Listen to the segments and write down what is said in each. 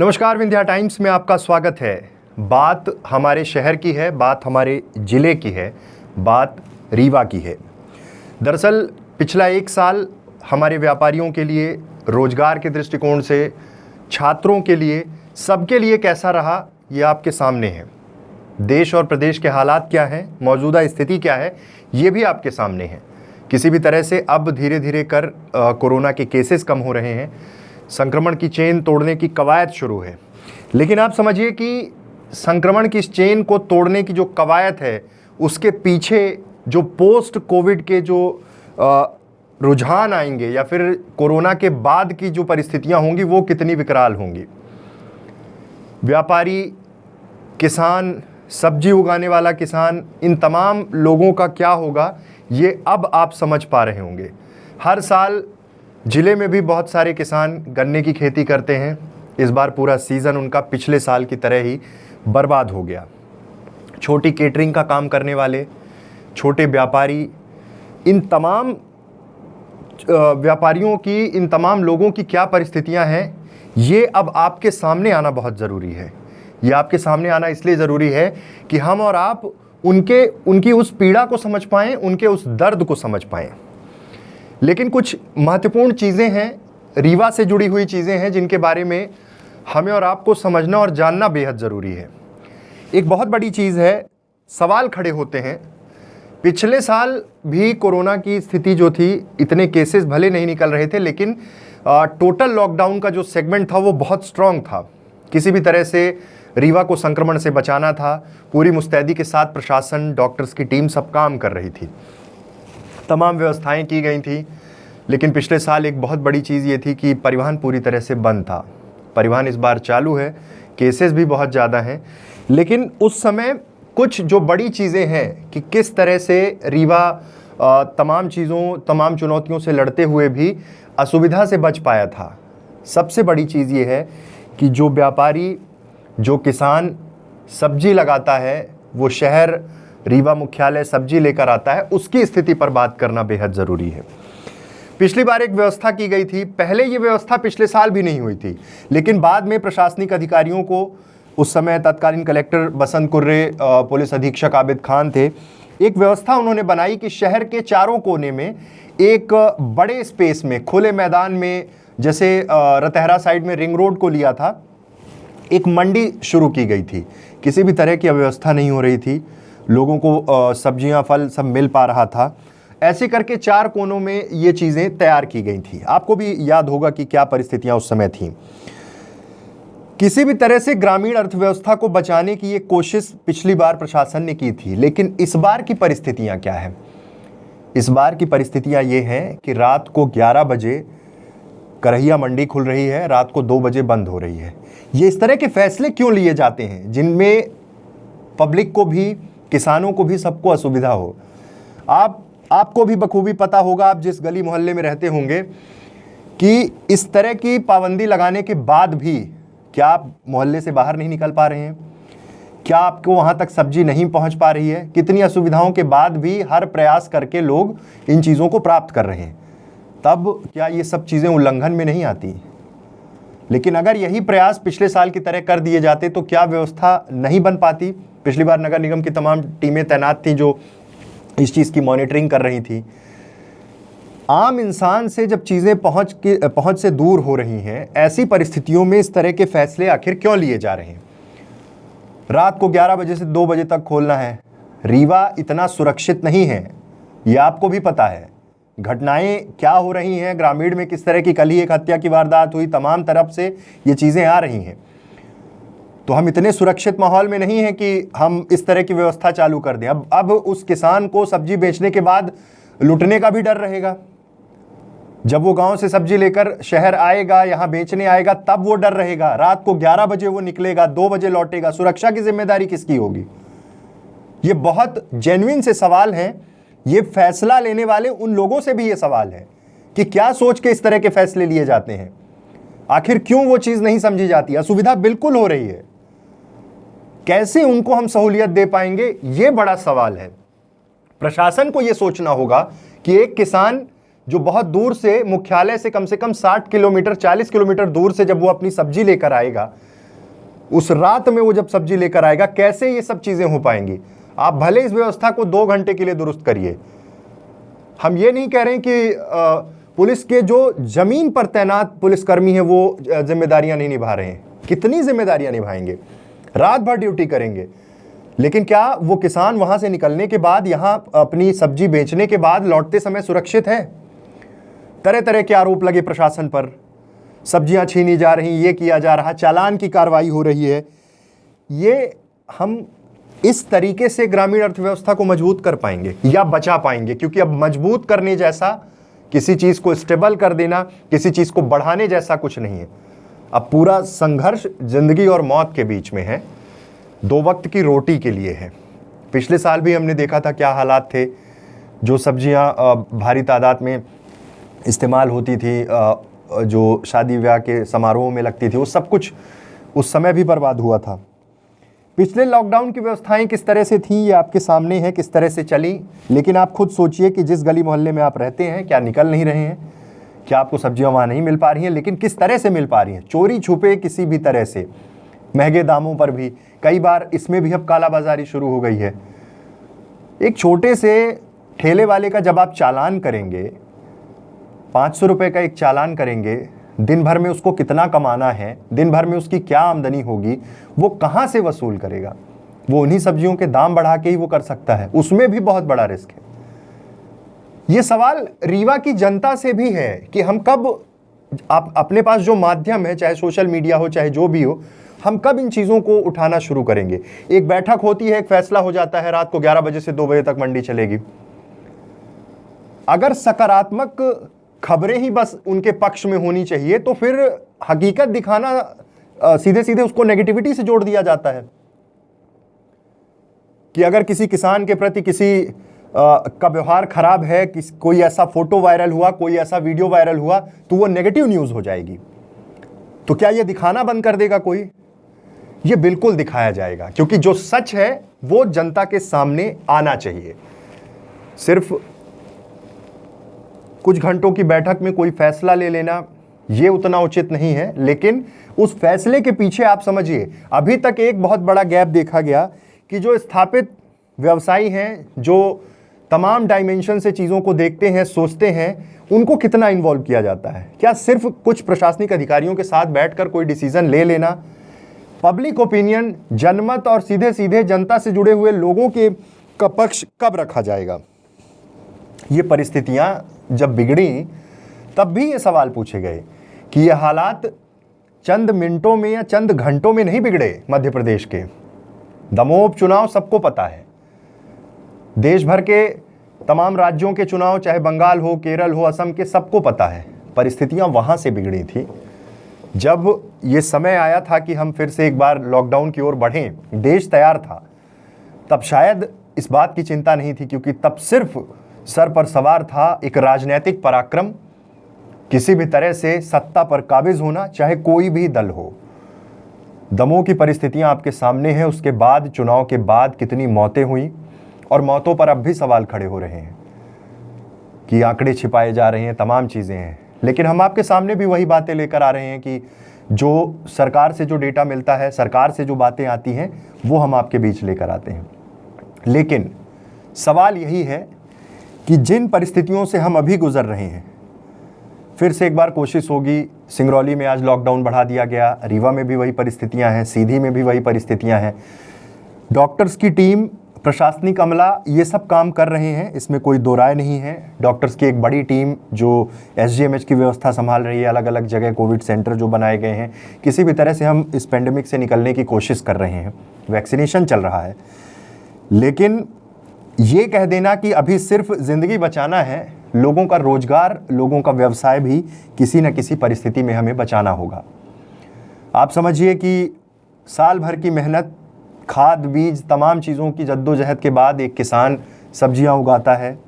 नमस्कार, विंध्या टाइम्स में आपका स्वागत है। बात हमारे शहर की है, बात हमारे ज़िले की है, बात रीवा की है। दरअसल पिछला एक साल हमारे व्यापारियों के लिए, रोजगार के दृष्टिकोण से, छात्रों के लिए, सबके लिए कैसा रहा, ये आपके सामने है। देश और प्रदेश के हालात क्या हैं, मौजूदा स्थिति क्या है, ये भी आपके सामने है। किसी भी तरह से अब धीरे धीरे कर कोरोना के केसेस कम हो रहे हैं, संक्रमण की चेन तोड़ने की कवायद शुरू है। लेकिन आप समझिए कि संक्रमण की इस चेन को तोड़ने की जो कवायद है, उसके पीछे जो पोस्ट कोविड के जो रुझान आएंगे या फिर कोरोना के बाद की जो परिस्थितियां होंगी, वो कितनी विकराल होंगी। व्यापारी, किसान, सब्जी उगाने वाला किसान, इन तमाम लोगों का क्या होगा, ये अब आप समझ पा रहे होंगे। हर साल ज़िले में भी बहुत सारे किसान गन्ने की खेती करते हैं। इस बार पूरा सीज़न उनका पिछले साल की तरह ही बर्बाद हो गया। छोटी केटरिंग का काम करने वाले, छोटे व्यापारी, इन तमाम व्यापारियों की, इन तमाम लोगों की क्या परिस्थितियां हैं, ये अब आपके सामने आना बहुत ज़रूरी है। ये आपके सामने आना इसलिए ज़रूरी है कि हम और आप उनकी उस पीड़ा को समझ पाएँ, उनके उस दर्द को समझ पाएँ। लेकिन कुछ महत्वपूर्ण चीज़ें हैं, रीवा से जुड़ी हुई चीज़ें हैं, जिनके बारे में हमें और आपको समझना और जानना बेहद ज़रूरी है। एक बहुत बड़ी चीज़ है, सवाल खड़े होते हैं। पिछले साल भी कोरोना की स्थिति जो थी, इतने केसेस भले नहीं निकल रहे थे, लेकिन टोटल लॉकडाउन का जो सेगमेंट था वो बहुत स्ट्रॉन्ग था। किसी भी तरह से रीवा को संक्रमण से बचाना था। पूरी मुस्तैदी के साथ प्रशासन, डॉक्टर्स की टीम सब काम कर रही थी, तमाम व्यवस्थाएं की गई थी। लेकिन पिछले साल एक बहुत बड़ी चीज़ ये थी कि परिवहन पूरी तरह से बंद था। परिवहन इस बार चालू है, केसेस भी बहुत ज़्यादा हैं, लेकिन उस समय कुछ जो बड़ी चीज़ें हैं कि किस तरह से रीवा तमाम चुनौतियों से लड़ते हुए भी असुविधा से बच पाया था। सबसे बड़ी चीज़ ये है कि जो व्यापारी, जो किसान सब्जी लगाता है, वो शहर रीवा मुख्यालय सब्जी लेकर आता है, उसकी स्थिति पर बात करना बेहद ज़रूरी है। पिछली बार एक व्यवस्था की गई थी, पहले ये व्यवस्था पिछले साल भी नहीं हुई थी, लेकिन बाद में प्रशासनिक अधिकारियों को, उस समय तत्कालीन कलेक्टर बसंत कुर्रे, पुलिस अधीक्षक आबिद खान थे, एक व्यवस्था उन्होंने बनाई कि शहर के चारों कोने में एक बड़े स्पेस में, खुले मैदान में, जैसे रतहरा साइड में रिंग रोड को लिया था, एक मंडी शुरू की गई थी। किसी भी तरह की अव्यवस्था नहीं हो रही थी, लोगों को सब्जियां, फल सब मिल पा रहा था। ऐसे करके चार कोनों में ये चीज़ें तैयार की गई थी। आपको भी याद होगा कि क्या परिस्थितियां उस समय थीं। किसी भी तरह से ग्रामीण अर्थव्यवस्था को बचाने की ये कोशिश पिछली बार प्रशासन ने की थी, लेकिन इस बार की परिस्थितियां क्या है? इस बार की परिस्थितियां ये हैं कि रात को 11 बजे करहिया मंडी खुल रही है, रात को 2 बजे बंद हो रही है। ये इस तरह के फैसले क्यों लिए जाते हैं जिनमें पब्लिक को भी, किसानों को भी, सबको असुविधा हो? आपको भी बखूबी पता होगा, आप जिस गली मोहल्ले में रहते होंगे, कि इस तरह की पाबंदी लगाने के बाद भी क्या आप मोहल्ले से बाहर नहीं निकल पा रहे हैं? क्या आपको वहाँ तक सब्जी नहीं पहुँच पा रही है? कितनी असुविधाओं के बाद भी हर प्रयास करके लोग इन चीज़ों को प्राप्त कर रहे हैं। तब क्या ये सब चीज़ें उल्लंघन में नहीं आती? लेकिन अगर यही प्रयास पिछले साल की तरह कर दिए जाते तो क्या व्यवस्था नहीं बन पाती? पिछली बार नगर निगम की तमाम टीमें तैनात थीं जो इस चीज़ की मॉनिटरिंग कर रही थी। आम इंसान से जब चीज़ें पहुंच से दूर हो रही हैं, ऐसी परिस्थितियों में इस तरह के फैसले आखिर क्यों लिए जा रहे हैं? रात को 11 बजे से 2 बजे तक खोलना है। रीवा इतना सुरक्षित नहीं है, ये आपको भी पता है। घटनाएं क्या हो रही हैं ग्रामीण में, किस तरह की, कल ही एक हत्या की वारदात हुई, तमाम तरफ से ये चीज़ें आ रही हैं। तो हम इतने सुरक्षित माहौल में नहीं हैं कि हम इस तरह की व्यवस्था चालू कर दें। अब उस किसान को सब्जी बेचने के बाद लुटने का भी डर रहेगा। जब वो गांव से सब्जी लेकर शहर आएगा, यहाँ बेचने आएगा, तब वो डर रहेगा। रात को 11 बजे वो निकलेगा, 2 बजे लौटेगा, सुरक्षा की जिम्मेदारी किसकी होगी? ये बहुत जेन्युइन से सवाल हैं। ये फैसला लेने वाले उन लोगों से भी ये सवाल है कि क्या सोच के इस तरह के फैसले लिए जाते हैं? आखिर क्यों वो चीज़ नहीं समझी जाती? असुविधा बिल्कुल हो रही है, कैसे उनको हम सहूलियत दे पाएंगे, ये बड़ा सवाल है। प्रशासन को ये सोचना होगा कि एक किसान जो बहुत दूर से, मुख्यालय से कम 60 किलोमीटर 40 किलोमीटर दूर से जब वो अपनी सब्जी लेकर आएगा, उस रात में वो जब सब्जी लेकर आएगा, कैसे ये सब चीजें हो पाएंगी? आप भले इस व्यवस्था को 2 घंटे के लिए दुरुस्त करिए, हम ये नहीं कह रहे हैं कि पुलिस के जो जमीन पर तैनात पुलिसकर्मी हैं वो जिम्मेदारियां नहीं निभा रहे हैं। कितनी जिम्मेदारियां निभाएंगे, रात भर ड्यूटी करेंगे, लेकिन क्या वो किसान वहां से निकलने के बाद, यहां अपनी सब्जी बेचने के बाद लौटते समय सुरक्षित है? तरह तरह के आरोप लगे प्रशासन पर, सब्जियां छीनी जा रही, ये किया जा रहा, चालान की कार्रवाई हो रही है। ये हम इस तरीके से ग्रामीण अर्थव्यवस्था को मजबूत कर पाएंगे या बचा पाएंगे? क्योंकि अब मजबूत करने जैसा, किसी चीज को स्टेबल कर देना, किसी चीज को बढ़ाने जैसा कुछ नहीं है। अब पूरा संघर्ष जिंदगी और मौत के बीच में है, 2 वक्त की रोटी के लिए है। पिछले साल भी हमने देखा था क्या हालात थे, जो सब्जियां भारी तादाद में इस्तेमाल होती थी, जो शादी ब्याह के समारोहों में लगती थी, वो सब कुछ उस समय भी बर्बाद हुआ था। पिछले लॉकडाउन की व्यवस्थाएं किस तरह से थीं, ये आपके सामने है, किस तरह से चली। लेकिन आप खुद सोचिए कि जिस गली मोहल्ले में आप रहते हैं, क्या निकल नहीं रहे हैं? क्या आपको सब्जियां वहाँ नहीं मिल पा रही हैं? लेकिन किस तरह से मिल पा रही हैं? चोरी छुपे, किसी भी तरह से, महंगे दामों पर भी। कई बार इसमें भी अब कालाबाजारी शुरू हो गई है। एक छोटे से ठेले वाले का जब आप चालान करेंगे, 500 रुपये का एक चालान करेंगे, दिन भर में उसको कितना कमाना है, दिन भर में उसकी क्या आमदनी होगी, वो कहाँ से वसूल करेगा? वो उन्हीं सब्जियों के दाम बढ़ा के ही वो कर सकता है, उसमें भी बहुत बड़ा रिस्क है। ये सवाल रीवा की जनता से भी है कि हम कब, आप अपने पास जो माध्यम है, चाहे सोशल मीडिया हो चाहे जो भी हो, हम कब इन चीज़ों को उठाना शुरू करेंगे? एक बैठक होती है, एक फैसला हो जाता है, रात को 11 बजे से 2 बजे तक मंडी चलेगी। अगर सकारात्मक खबरें ही बस उनके पक्ष में होनी चाहिए, तो फिर हकीकत दिखाना सीधे सीधे उसको नेगेटिविटी से जोड़ दिया जाता है कि अगर किसी किसान के प्रति किसी का व्यवहार खराब है, कोई ऐसा फोटो वायरल हुआ, कोई ऐसा वीडियो वायरल हुआ, तो वो नेगेटिव न्यूज़ हो जाएगी। तो क्या ये दिखाना बंद कर देगा कोई? ये बिल्कुल दिखाया जाएगा, क्योंकि जो सच है वो जनता के सामने आना चाहिए। सिर्फ कुछ घंटों की बैठक में कोई फैसला ले लेना ये उतना उचित नहीं है, लेकिन उस फैसले के पीछे आप समझिए, अभी तक एक बहुत बड़ा गैप देखा गया कि जो स्थापित व्यवसायी हैं, जो तमाम डायमेंशन से चीज़ों को देखते हैं, सोचते हैं, उनको कितना इन्वॉल्व किया जाता है? क्या सिर्फ कुछ प्रशासनिक अधिकारियों के साथ बैठकर कोई डिसीजन ले लेना? पब्लिक ओपिनियन, जनमत और सीधे सीधे जनता से जुड़े हुए लोगों के का पक्ष कब रखा जाएगा? ये परिस्थितियां जब बिगड़ी, तब भी ये सवाल पूछे गए कि ये हालात चंद मिनटों में या चंद घंटों में नहीं बिगड़े। मध्य प्रदेश के दमोह उपचुनाव सबको पता है, देश भर के तमाम राज्यों के चुनाव, चाहे बंगाल हो, केरल हो, असम के, सबको पता है। परिस्थितियां वहां से बिगड़ी थी। जब ये समय आया था कि हम फिर से एक बार लॉकडाउन की ओर बढ़ें, देश तैयार था, तब शायद इस बात की चिंता नहीं थी, क्योंकि तब सिर्फ सर पर सवार था एक राजनीतिक पराक्रम, किसी भी तरह से सत्ता पर काबिज होना, चाहे कोई भी दल हो। दमोह की परिस्थितियां आपके सामने हैं। उसके बाद, चुनाव के बाद कितनी मौतें हुई, और मौतों पर अब भी सवाल खड़े हो रहे हैं कि आंकड़े छिपाए जा रहे हैं, तमाम चीज़ें हैं। लेकिन हम आपके सामने भी वही बातें लेकर आ रहे हैं कि जो सरकार से जो डेटा मिलता है, सरकार से जो बातें आती हैं, वो हम आपके बीच लेकर आते हैं। लेकिन सवाल यही है कि जिन परिस्थितियों से हम अभी गुजर रहे हैं, फिर से एक बार कोशिश होगी। सिंगरौली में आज लॉकडाउन बढ़ा दिया गया, रीवा में भी वही परिस्थितियां हैं, सीधी में भी वही परिस्थितियां हैं। डॉक्टर्स की टीम, प्रशासनिक अमला, ये सब काम कर रहे हैं, इसमें कोई दो राय नहीं है। डॉक्टर्स की एक बड़ी टीम जो SGMH की व्यवस्था संभाल रही है, अलग अलग जगह कोविड सेंटर जो बनाए गए हैं, किसी भी तरह से हम इस पेंडेमिक से निकलने की कोशिश कर रहे हैं। वैक्सीनेशन चल रहा है, लेकिन ये कह देना कि अभी सिर्फ ज़िंदगी बचाना है, लोगों का रोजगार, लोगों का व्यवसाय भी किसी न किसी परिस्थिति में हमें बचाना होगा। आप समझिए कि साल भर की मेहनत, खाद, बीज, तमाम चीज़ों की जद्दोजहद के बाद एक किसान सब्जियां उगाता है।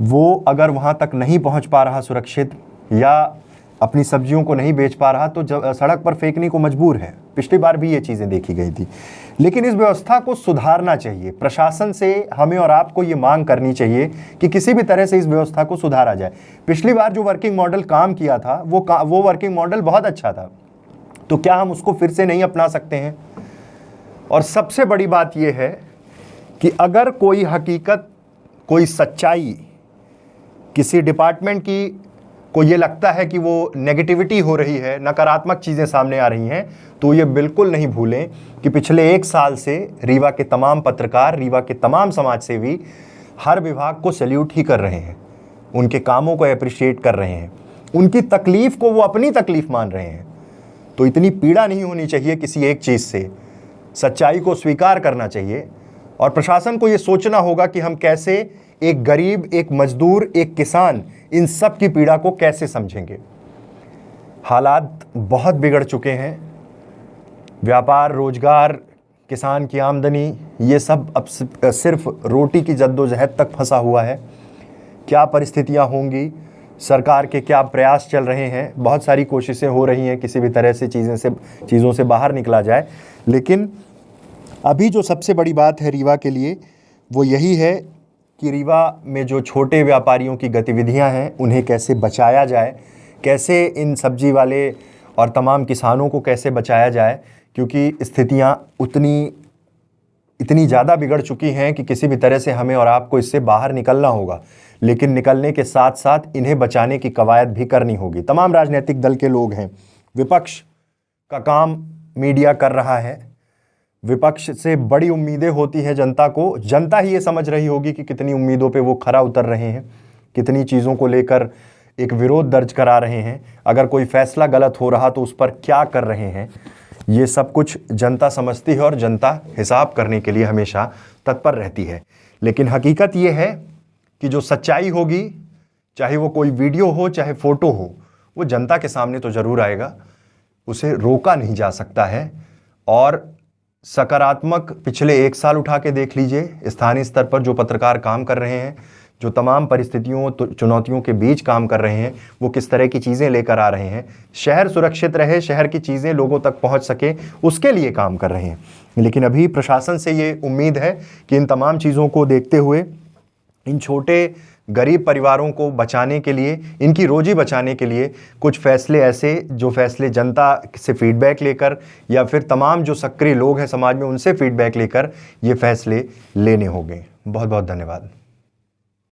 वो अगर वहाँ तक नहीं पहुँच पा रहा सुरक्षित, या अपनी सब्जियों को नहीं बेच पा रहा तो सड़क पर फेंकने को मजबूर है। पिछली बार भी ये चीज़ें देखी गई थी। लेकिन इस व्यवस्था को सुधारना चाहिए। प्रशासन से हमें और आपको ये मांग करनी चाहिए कि किसी भी तरह से इस व्यवस्था को सुधारा जाए। पिछली बार जो वर्किंग मॉडल काम किया था वो वर्किंग मॉडल बहुत अच्छा था, तो क्या हम उसको फिर से नहीं अपना सकते हैं? और सबसे बड़ी बात यह है कि अगर कोई हकीकत, कोई सच्चाई किसी डिपार्टमेंट की को ये लगता है कि वो नेगेटिविटी हो रही है, नकारात्मक चीज़ें सामने आ रही हैं, तो ये बिल्कुल नहीं भूलें कि पिछले 1 साल से रीवा के तमाम पत्रकार, रीवा के तमाम समाजसेवी हर विभाग को सैल्यूट ही कर रहे हैं, उनके कामों को अप्रिशिएट कर रहे हैं, उनकी तकलीफ़ को वो अपनी तकलीफ़ मान रहे हैं। तो इतनी पीड़ा नहीं होनी चाहिए किसी एक चीज़ से। सच्चाई को स्वीकार करना चाहिए और प्रशासन को ये सोचना होगा कि हम कैसे एक गरीब, एक मजदूर, एक किसान, इन सब की पीड़ा को कैसे समझेंगे। हालात बहुत बिगड़ चुके हैं। व्यापार, रोजगार, किसान की आमदनी, ये सब अब सिर्फ रोटी की जद्दोजहद तक फंसा हुआ है। क्या परिस्थितियां होंगी, सरकार के क्या प्रयास चल रहे हैं, बहुत सारी कोशिशें हो रही हैं किसी भी तरह से चीज़ों से बाहर निकला जाए। लेकिन अभी जो सबसे बड़ी बात है रीवा के लिए वो यही है कि रीवा में जो छोटे व्यापारियों की गतिविधियां हैं उन्हें कैसे बचाया जाए, कैसे इन सब्जी वाले और तमाम किसानों को कैसे बचाया जाए, क्योंकि स्थितियां इतनी ज़्यादा बिगड़ चुकी हैं कि किसी भी तरह से हमें और आपको इससे बाहर निकलना होगा। लेकिन निकलने के साथ साथ इन्हें बचाने की कवायद भी करनी होगी। तमाम राजनीतिक दल के लोग हैं, विपक्ष का काम मीडिया कर रहा है, विपक्ष से बड़ी उम्मीदें होती हैं जनता को। जनता ही ये समझ रही होगी कि कितनी उम्मीदों पे वो खरा उतर रहे हैं, कितनी चीज़ों को लेकर एक विरोध दर्ज करा रहे हैं, अगर कोई फैसला गलत हो रहा तो उस पर क्या कर रहे हैं, ये सब कुछ जनता समझती है और जनता हिसाब करने के लिए हमेशा तत्पर रहती है। लेकिन हकीकत ये है कि जो सच्चाई होगी, चाहे वो कोई वीडियो हो चाहे फ़ोटो हो, वो जनता के सामने तो ज़रूर आएगा, उसे रोका नहीं जा सकता है। और सकारात्मक पिछले 1 साल उठा के देख लीजिए, स्थानीय स्तर पर जो पत्रकार काम कर रहे हैं, जो तमाम परिस्थितियों चुनौतियों के बीच काम कर रहे हैं, वो किस तरह की चीज़ें लेकर आ रहे हैं। शहर सुरक्षित रहे, शहर की चीज़ें लोगों तक पहुंच सके, उसके लिए काम कर रहे हैं। लेकिन अभी प्रशासन से ये उम्मीद है कि इन तमाम चीज़ों को देखते हुए, इन छोटे गरीब परिवारों को बचाने के लिए, इनकी रोजी बचाने के लिए कुछ फैसले ऐसे, जो फैसले जनता से फीडबैक लेकर या फिर तमाम जो सक्रिय लोग हैं समाज में उनसे फीडबैक लेकर ये फैसले लेने होंगे। बहुत बहुत धन्यवाद।